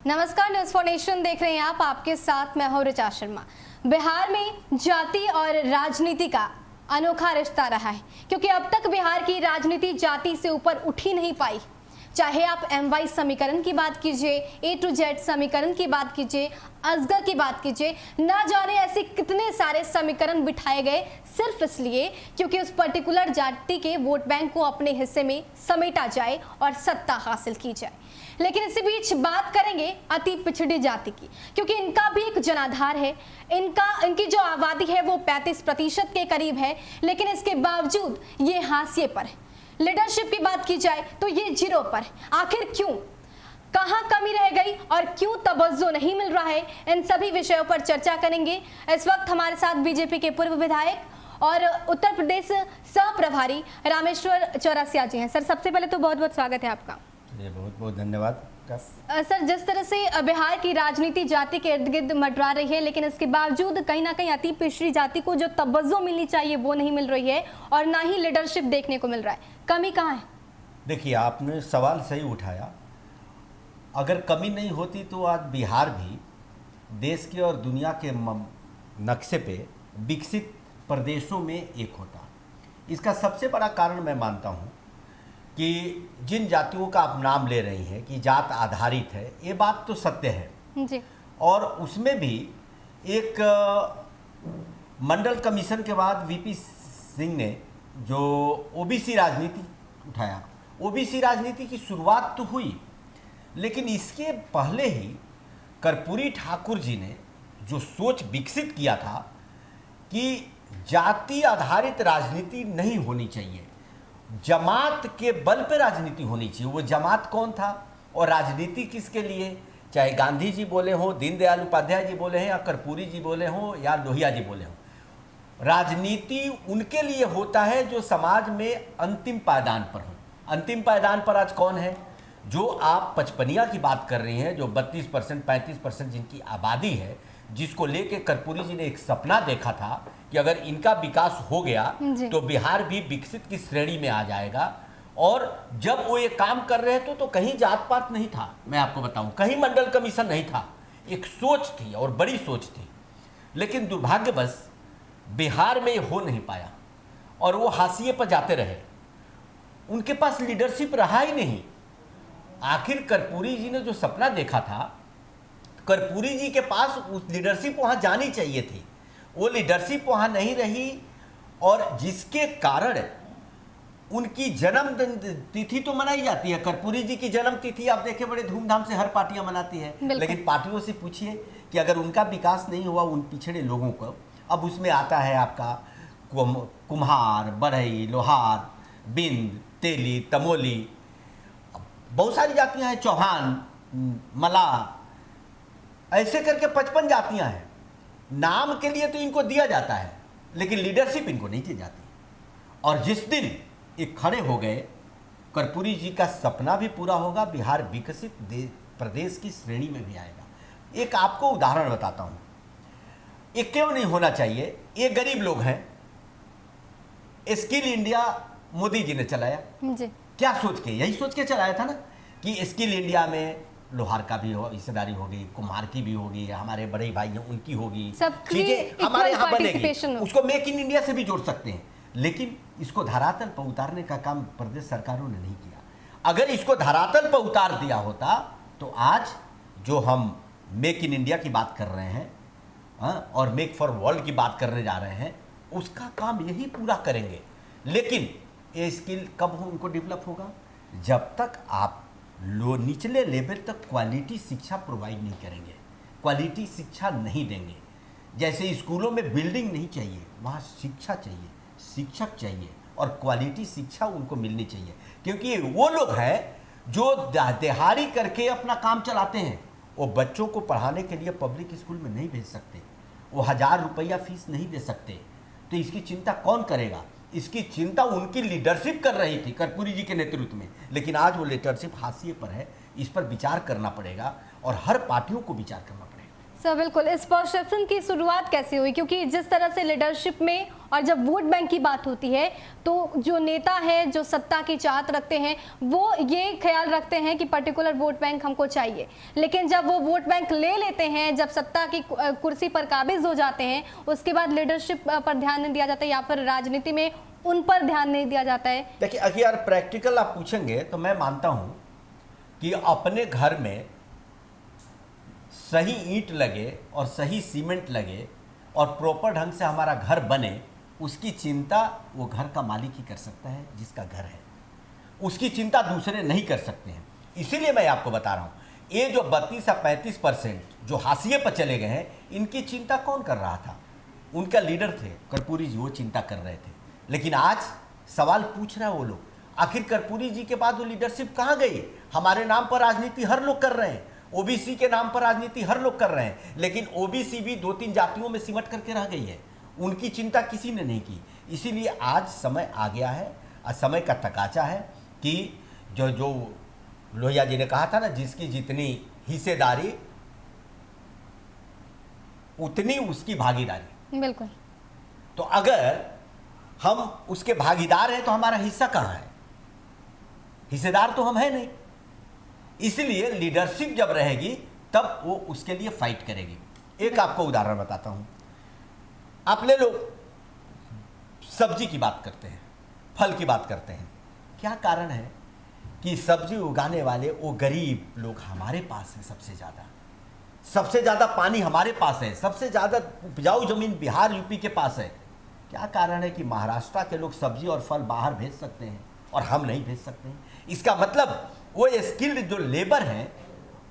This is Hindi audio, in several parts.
नमस्कार, न्यूज़ फॉर नेशन देख रहे हैं आप। आपके साथ मैं हूं ऋचा शर्मा। बिहार में जाति और राजनीति का अनोखा रिश्ता रहा है, क्योंकि अब तक बिहार की राजनीति जाति से ऊपर उठ ही नहीं पाई। चाहे आप MY समीकरण की बात कीजिए, A to Z समीकरण की बात कीजिए, असगर की बात कीजिए, ना जाने ऐसे कितने सारे समीकरण बिठाए गए सिर्फ इसलिए क्योंकि उस पर्टिकुलर जाति के वोट बैंक को अपने हिस्से में समेटा जाए और सत्ता हासिल की जाए। लेकिन इसी बीच बात करेंगे अति पिछड़ी जाति की, क्योंकि इनका भी एक जनाधार है। इनकी जो आबादी है वो 35% के करीब है, लेकिन इसके बावजूद ये हाशिए पर है। लीडरशिप की बात की जाए तो ये जीरो पर है। आखिर क्यों, कहां कमी रह गई और क्यों तवज्जो नहीं मिल रहा है, इन सभी विषयों पर चर्चा करेंगे। इस वक्त हमारे साथ बीजेपी के पूर्व विधायक और उत्तर प्रदेश सह प्रभारी रामेश्वर चौरसिया जी हैं। सर, सबसे पहले तो बहुत बहुत स्वागत है आपका। बहुत बहुत धन्यवाद। सर, जिस तरह से बिहार की राजनीति जाति के इर्द गिर्द मंडरा रही है, लेकिन इसके बावजूद कहीं ना कहीं अति पिछड़ी जाति को जो तवज्जो मिलनी चाहिए वो नहीं मिल रही है और ना ही लीडरशिप देखने को मिल रहा है। कमी कहाँ है? देखिए, आपने सवाल सही उठाया। अगर कमी नहीं होती तो आज बिहार भी देश के और दुनिया के नक्शे पे विकसित प्रदेशों में एक होता। इसका सबसे बड़ा कारण मैं मानता हूँ कि जिन जातियों का आप नाम ले रही हैं कि जात आधारित है, ये बात तो सत्य है जी। और उसमें भी एक मंडल कमीशन के बाद VP सिंह ने जो OBC राजनीति उठाया, OBC राजनीति की शुरुआत तो हुई, लेकिन इसके पहले ही कर्पूरी ठाकुर जी ने जो सोच विकसित किया था कि जाति आधारित राजनीति नहीं होनी चाहिए, जमात के बल पे राजनीति होनी चाहिए। वो जमात कौन था और राजनीति किसके लिए? चाहे गांधी जी बोले हों, दीनदयाल उपाध्याय जी बोले हैं, या कर्पूरी जी बोले हों, या लोहिया जी बोले हों, राजनीति उनके लिए होता है जो समाज में अंतिम पायदान पर हो। अंतिम पायदान पर आज कौन है? जो आप पचपनिया की बात कर रही हैं, जो 32% 35% जिनकी आबादी है, जिसको लेके कर्पूरी जी ने एक सपना देखा था कि अगर इनका विकास हो गया तो बिहार भी विकसित की श्रेणी में आ जाएगा। और जब वो ये काम कर रहे थे तो कहीं जात पात नहीं था, मैं आपको बताऊं, कहीं मंडल कमीशन नहीं था। एक सोच थी और बड़ी सोच थी, लेकिन दुर्भाग्यवश बिहार में ये हो नहीं पाया और वो हाशिए पर जाते रहे। उनके पास लीडरशिप रहा ही नहीं। आखिर कर्पूरी जी ने जो सपना देखा था, कर्पूरी जी के पास उस लीडरशिप वहाँ जानी चाहिए थी, वो लीडरशिप वहाँ नहीं रही और जिसके कारण उनकी जन्म तिथि तो मनाई जाती है। कर्पूरी जी की जन्म तिथि आप देखें बड़े धूमधाम से हर पार्टियां मनाती है, लेकिन पार्टियों से पूछिए कि अगर उनका विकास नहीं हुआ उन पिछड़े लोगों को, अब उसमें आता है आपका कुम्हार, बढ़ई, लोहार, बिंद, तेली, तमोली, बहुत सारी जातियां हैं, चौहान, मलाह, ऐसे करके 55 जातियां हैं। नाम के लिए तो इनको दिया जाता है, लेकिन लीडरशिप इनको नहीं दी जाती। और जिस दिन ये खड़े हो गए, कर्पूरी जी का सपना भी पूरा होगा, बिहार विकसित प्रदेश की श्रेणी में भी आएगा। एक आपको उदाहरण बताता हूं, ये क्यों नहीं होना चाहिए। ये गरीब लोग हैं, स्किल इंडिया मोदी जी ने चलाया जी। क्या सोच के? यही सोच के चलाया था ना कि स्किल इंडिया में लोहार का भी हिस्सेदारी होगी, कुम्हार की भी होगी, हमारे बड़े भाई हैं उनकी होगी, चीजें हमारे यहाँ बनेगी। उसको मेक इन इंडिया से भी जोड़ सकते हैं, लेकिन इसको धरातल पर उतारने का काम प्रदेश सरकारों ने नहीं किया। अगर इसको धरातल पर उतार दिया होता तो आज जो हम मेक इन इंडिया की बात कर रहे हैं और मेक फॉर वर्ल्ड की बात करने जा रहे हैं, उसका काम यही पूरा करेंगे। लेकिन ये स्किल कब उनको डेवलप होगा? जब तक आप निचले लेवल तक क्वालिटी शिक्षा प्रोवाइड नहीं करेंगे, क्वालिटी शिक्षा नहीं देंगे। जैसे स्कूलों में बिल्डिंग नहीं चाहिए, वहाँ शिक्षा चाहिए, शिक्षक चाहिए और क्वालिटी शिक्षा उनको मिलनी चाहिए, क्योंकि वो लोग हैं जो दिहाड़ी करके अपना काम चलाते हैं। वो बच्चों को पढ़ाने के लिए पब्लिक स्कूल में नहीं भेज सकते, वो 1000 रुपया फीस नहीं दे सकते, तो इसकी चिंता कौन करेगा? इसकी चिंता उनकी लीडरशिप कर रही थी कर्पूरी जी के नेतृत्व में, लेकिन आज वो लीडरशिप हाशिए पर है। इस पर विचार करना पड़ेगा और हर पार्टियों को विचार करना पड़ेगा। सर, बिल्कुल। इस परसेप्शन की शुरुआत कैसे हुई? क्योंकि जिस तरह से लीडरशिप में और जब वोट बैंक की बात होती है तो जो नेता है, जो सत्ता की चाहत रखते हैं, वो ये ख्याल रखते हैं कि पर्टिकुलर वोट बैंक हमको चाहिए, लेकिन जब वो वोट बैंक ले लेते हैं, जब सत्ता की कुर्सी पर काबिज हो जाते हैं, उसके बाद लीडरशिप पर ध्यान नहीं दिया जाता या फिर राजनीति में उन पर ध्यान नहीं दिया जाता है। देखिए अगर यार प्रैक्टिकल आप पूछेंगे तो मैं मानता हूं कि अपने घर में सही ईंट लगे और सही सीमेंट लगे और प्रॉपर ढंग से हमारा घर बने, उसकी चिंता वो घर का मालिक ही कर सकता है जिसका घर है, उसकी चिंता दूसरे नहीं कर सकते हैं। इसीलिए मैं आपको बता रहा हूँ, ये जो 32 या 35% जो हाशिए पर चले गए हैं, इनकी चिंता कौन कर रहा था? उनका लीडर थे कर्पूरी जी, वो चिंता कर रहे थे। लेकिन आज सवाल पूछ रहा है वो लोग, आखिर कर्पूरी जी के बाद वो लीडरशिप कहाँ गई? हमारे नाम पर राजनीति हर लोग कर रहे हैं, ओबीसी के नाम पर राजनीति हर लोग कर रहे हैं, लेकिन ओबीसी भी 2-3 जातियों में सिमट करके रह गई है, उनकी चिंता किसी ने नहीं की। इसीलिए आज समय आ गया है, आज समय का तकाजा है कि जो लोहिया जी ने कहा था ना, जिसकी जितनी हिस्सेदारी उतनी उसकी भागीदारी। बिल्कुल। तो अगर हम उसके भागीदार हैं तो हमारा हिस्सा कहाँ है? हिस्सेदार तो हम है नहीं। इसलिए लीडरशिप जब रहेगी तब वो उसके लिए फाइट करेगी। एक आपको उदाहरण बताता हूं, आप ले लो, सब्जी की बात करते हैं, फल की बात करते हैं, क्या कारण है कि सब्जी उगाने वाले वो गरीब लोग हमारे पास है, सबसे ज़्यादा पानी हमारे पास है, सबसे ज़्यादा उपजाऊ जमीन बिहार यूपी के पास है। क्या कारण है कि महाराष्ट्र के लोग सब्जी और फल बाहर भेज सकते हैं और हम नहीं भेज सकते हैं? इसका मतलब वो स्किल्ड जो लेबर हैं,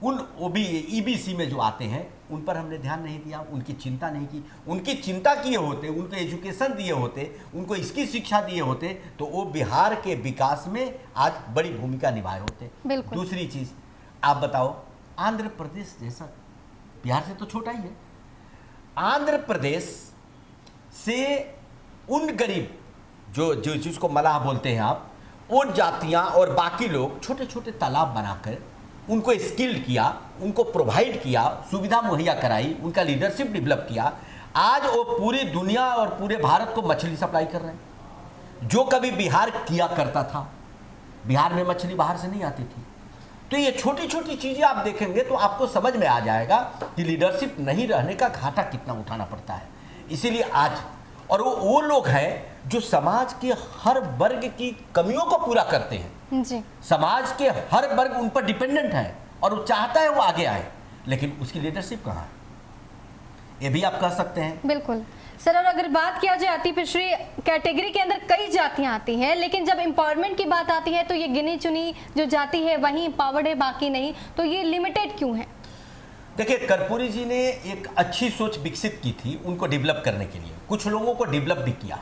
उन ईबीसी में जो आते हैं, उन पर हमने ध्यान नहीं दिया, उनकी चिंता नहीं की। उनकी चिंता किए होते, उनको एजुकेशन दिए होते, उनको इसकी शिक्षा दिए होते, तो वो बिहार के विकास में आज बड़ी भूमिका निभाए होते। दूसरी चीज़ आप बताओ, आंध्र प्रदेश जैसा, बिहार से तो छोटा ही है, आंध्र प्रदेश से उन गरीब जो जिसको मलाह बोलते हैं आप, वो जातियां और बाकी लोग छोटे छोटे तालाब बनाकर उनको स्किल्ड किया, उनको प्रोवाइड किया, सुविधा मुहैया कराई, उनका लीडरशिप डेवलप किया। आज वो पूरी दुनिया और पूरे भारत को मछली सप्लाई कर रहे हैं, जो कभी बिहार किया करता था। बिहार में मछली बाहर से नहीं आती थी। तो ये छोटी छोटी चीज़ें आप देखेंगे तो आपको समझ में आ जाएगा कि लीडरशिप नहीं रहने का घाटा कितना उठाना पड़ता है। इसीलिए आज, और वो लोग हैं जो समाज के हर वर्ग की कमियों को पूरा करते हैं जी। समाज के हर वर्ग उन पर डिपेंडेंट है और वो चाहता है वो आगे आए, लेकिन उसकी लीडरशिप कहाँ है, ये भी आप कह सकते हैं। बिल्कुल सर। और अगर बात किया जाए अति पिछड़ी कैटेगरी के अंदर कई जातियां आती हैं, लेकिन जब एम्पावरमेंट की बात आती है तो ये गिनी चुनी जो जाति है वही एम्पावर्ड है, बाकी नहीं, तो ये लिमिटेड क्यों है? देखिए, कर्पूरी जी ने एक अच्छी सोच विकसित की थी उनको डेवलप करने के लिए, कुछ लोगों को डेवलप भी किया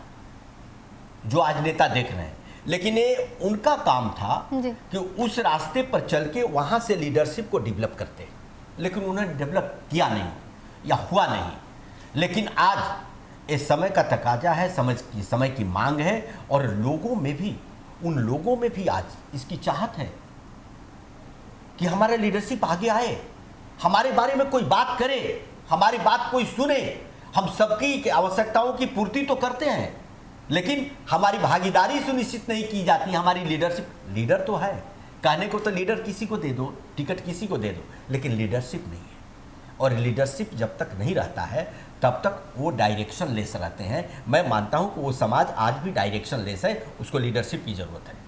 जो आज नेता देख रहे हैं, लेकिन ये उनका काम था कि उस रास्ते पर चल के वहाँ से लीडरशिप को डेवलप करते, लेकिन उन्होंने डेवलप किया नहीं या हुआ नहीं। लेकिन आज इस समय का तकाजा है, समय की मांग है, और लोगों में भी, उन लोगों में भी आज इसकी चाहत है कि हमारा लीडरशिप आगे आए, हमारे बारे में कोई बात करे, हमारी बात कोई सुने। हम सबकी आवश्यकताओं की पूर्ति तो करते हैं, लेकिन हमारी भागीदारी सुनिश्चित नहीं की जाती। हमारी लीडरशिप, लीडर तो है, कहने को तो लीडर किसी को दे दो, टिकट किसी को दे दो, लेकिन लीडरशिप नहीं है। और लीडरशिप जब तक नहीं रहता है तब तक वो डायरेक्शन लेस रहते हैं। मैं मानता हूं कि वो समाज आज भी डायरेक्शन लेस है, उसको लीडरशिप की जरूरत है।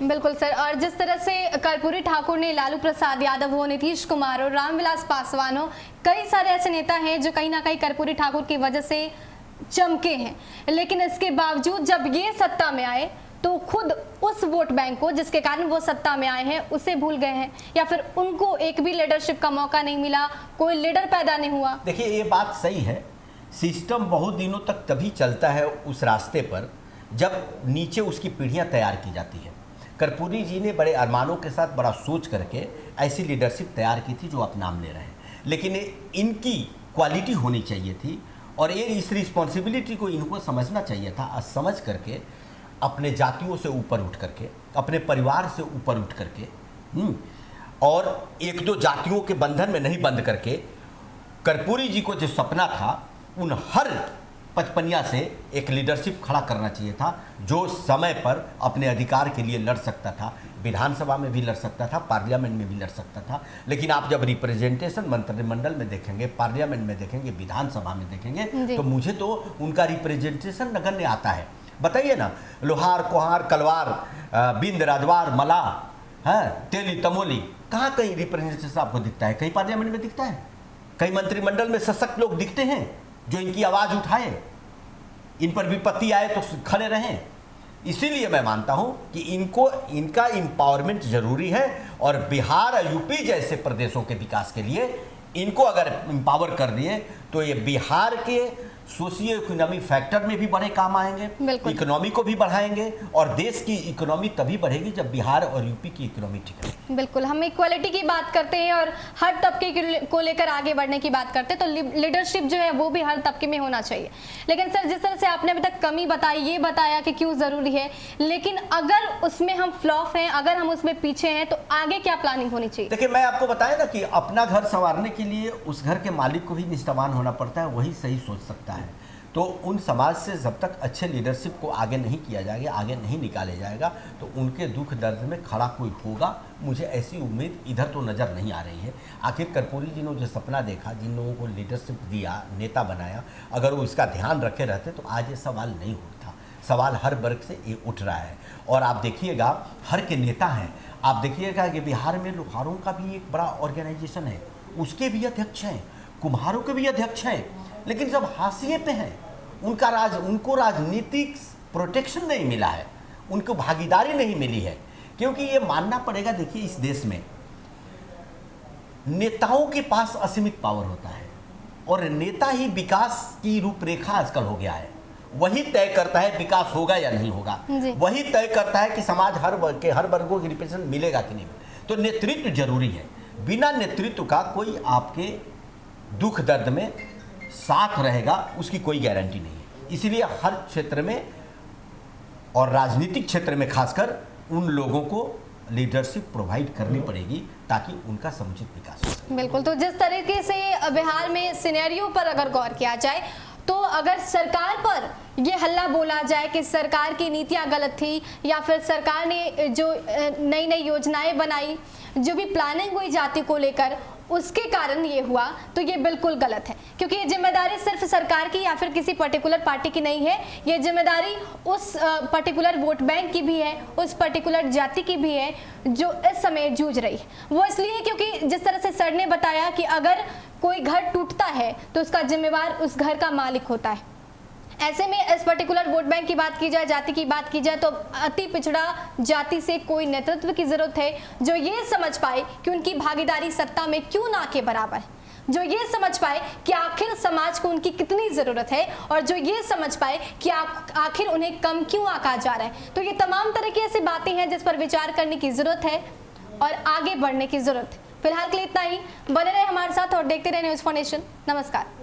बिल्कुल सर। और जिस तरह से कर्पूरी ठाकुर ने लालू प्रसाद यादव हो, नीतीश कुमार और रामविलास पासवान हो, कई सारे ऐसे नेता हैं जो कहीं ना कहीं कर्पूरी ठाकुर की वजह से चमके हैं, लेकिन इसके बावजूद जब ये सत्ता में आए तो खुद उस वोट बैंक को जिसके कारण वो सत्ता में आए हैं उसे भूल गए हैं, या फिर उनको एक भी लीडरशिप का मौका नहीं मिला, कोई लीडर पैदा नहीं हुआ। देखिए, ये बात सही है, सिस्टम बहुत दिनों तक तभी चलता है उस रास्ते पर जब नीचे उसकी पीढ़ियां तैयार की जाती है। कर्पूरी जी ने बड़े अरमानों के साथ बड़ा सोच करके ऐसी लीडरशिप तैयार की थी जो आप नाम ले रहे हैं, लेकिन इनकी क्वालिटी होनी चाहिए थी और ये इस रिस्पॉन्सिबिलिटी को इनको समझना चाहिए था। आज समझ करके अपने जातियों से ऊपर उठ करके, अपने परिवार से ऊपर उठ करके, और एक दो जातियों के बंधन में नहीं बंध करके, कर्पूरी जी को जो सपना था उन हर पचपनिया से एक लीडरशिप खड़ा करना चाहिए था, जो समय पर अपने अधिकार के लिए लड़ सकता था, विधानसभा में भी लड़ सकता था, पार्लियामेंट में भी लड़ सकता था। लेकिन आप जब रिप्रेजेंटेशन मंत्रिमंडल में देखेंगे, पार्लियामेंट में देखेंगे, विधानसभा में देखेंगे, तो मुझे तो उनका रिप्रेजेंटेशन नगण्य आता है। बताइए ना, लोहार, कुहार, कलवार, बिंद, राजवार, मला, है तेली, तमोली, कहाँ कहीं रिप्रेजेंटेशन आपको दिखता है? कहीं पार्लियामेंट में दिखता है? कई मंत्रिमंडल में सशक्त लोग दिखते हैं जो इनकी आवाज उठाए, इन पर विपत्ति आए तो खड़े रहें। इसीलिए मैं मानता हूं कि इनका एम्पावरमेंट जरूरी है, और बिहार और यूपी जैसे प्रदेशों के विकास के लिए इनको अगर एम्पावर कर दिए तो ये बिहार के सोशियो इकोनॉमी फैक्टर में भी बड़े काम आएंगे, इकोनॉमी को भी बढ़ाएंगे, और देश की इकोनॉमी तभी बढ़ेगी जब बिहार और यूपी की इकोनॉमी ठीक है। बिल्कुल, हम इक्वालिटी की बात करते हैं और हर तबके को लेकर आगे बढ़ने की बात करते हैं, तो लीडरशिप जो है वो भी हर तबके में होना चाहिए। लेकिन सर, जिस तरह से आपने अभी तक कमी बताई, ये बताया कि क्यों ज़रूरी है, लेकिन अगर उसमें हम फ्लॉप हैं, अगर हम उसमें पीछे हैं, तो आगे क्या प्लानिंग होनी चाहिए? देखिए, मैं आपको बताया ना कि अपना घर संवारने के लिए उस घर के मालिक को भी निष्ठावान होना पड़ता है, वही सही सोच सकता है। तो उन समाज से जब तक अच्छे लीडरशिप को आगे नहीं किया जाएगा, आगे नहीं निकाले जाएगा, तो उनके दुख दर्द में खड़ा कोई होगा, मुझे ऐसी उम्मीद इधर तो नज़र नहीं आ रही है। आखिर कर्पूरी जी ने जो सपना देखा, जिन लोगों को लीडरशिप दिया, नेता बनाया, अगर वो इसका ध्यान रखे रहते तो आज ये सवाल नहीं उठता। सवाल हर वर्ग से ये उठ रहा है, और आप देखिएगा हर के नेता हैं। आप देखिएगा कि बिहार में लोहारों का भी एक बड़ा ऑर्गेनाइजेशन है, उसके भी अध्यक्ष हैं, कुम्हारों के भी अध्यक्ष हैं, लेकिन सब हाशिए पे हैं। उनको राजनीतिक प्रोटेक्शन नहीं मिला है, उनको भागीदारी नहीं मिली है, क्योंकि ये मानना पड़ेगा। देखिए, इस देश में नेताओं के पास असीमित पावर होता है, और नेता ही विकास की रूपरेखा आजकल हो गया है। वही तय करता है विकास होगा या नहीं होगा, वही तय करता है कि समाज हर वर्गों की रिप्रेजेंटेशन मिलेगा कि नहीं। तो नेतृत्व जरूरी है, बिना नेतृत्व का कोई आपके दुख दर्द में साथ रहेगा उसकी कोई गारंटी नहीं है। इसलिए हर क्षेत्र में, और राजनीतिक क्षेत्र में खासकर, उन लोगों को लीडरशिप प्रोवाइड करनी पड़ेगी ताकि उनका समुचित विकास हो सके। बिल्कुल, तो जिस तरीके से बिहार में सिनेरियो पर अगर गौर किया जाए, तो अगर सरकार पर ये हल्ला बोला जाए कि सरकार की नीतियां गलत थी, या फिर सरकार ने जो नई नई योजनाएं बनाई, जो भी प्लानिंग हुई जाति को लेकर, उसके कारण ये हुआ, तो ये बिल्कुल गलत है। क्योंकि ये जिम्मेदारी सिर्फ सरकार की या फिर किसी पर्टिकुलर पार्टी की नहीं है, ये जिम्मेदारी उस पर्टिकुलर वोट बैंक की भी है, उस पर्टिकुलर जाति की भी है जो इस समय जूझ रही है। वो इसलिए क्योंकि जिस तरह से सर ने बताया कि अगर कोई घर टूटता है तो उसका जिम्मेवार उस घर का मालिक होता है। ऐसे में इस पर्टिकुलर वोट बैंक की बात की जाए, जाति की बात की जाए, तो अति पिछड़ा जाति से कोई नेतृत्व की जरूरत है जो ये समझ पाए कि उनकी भागीदारी सत्ता में क्यों ना के बराबर है, जो ये समझ पाए कि आखिर समाज को उनकी कितनी जरूरत है, और जो ये समझ पाए कि आखिर उन्हें कम क्यों आंका जा रहा है। तो ये तमाम तरह की ऐसी बातें हैं जिस पर विचार करने की जरूरत है और आगे बढ़ने की जरूरत है। फिलहाल के लिए इतना ही। बने रहे हमारे साथ और देखते रहे न्यूज़ फॉर नेशन। नमस्कार।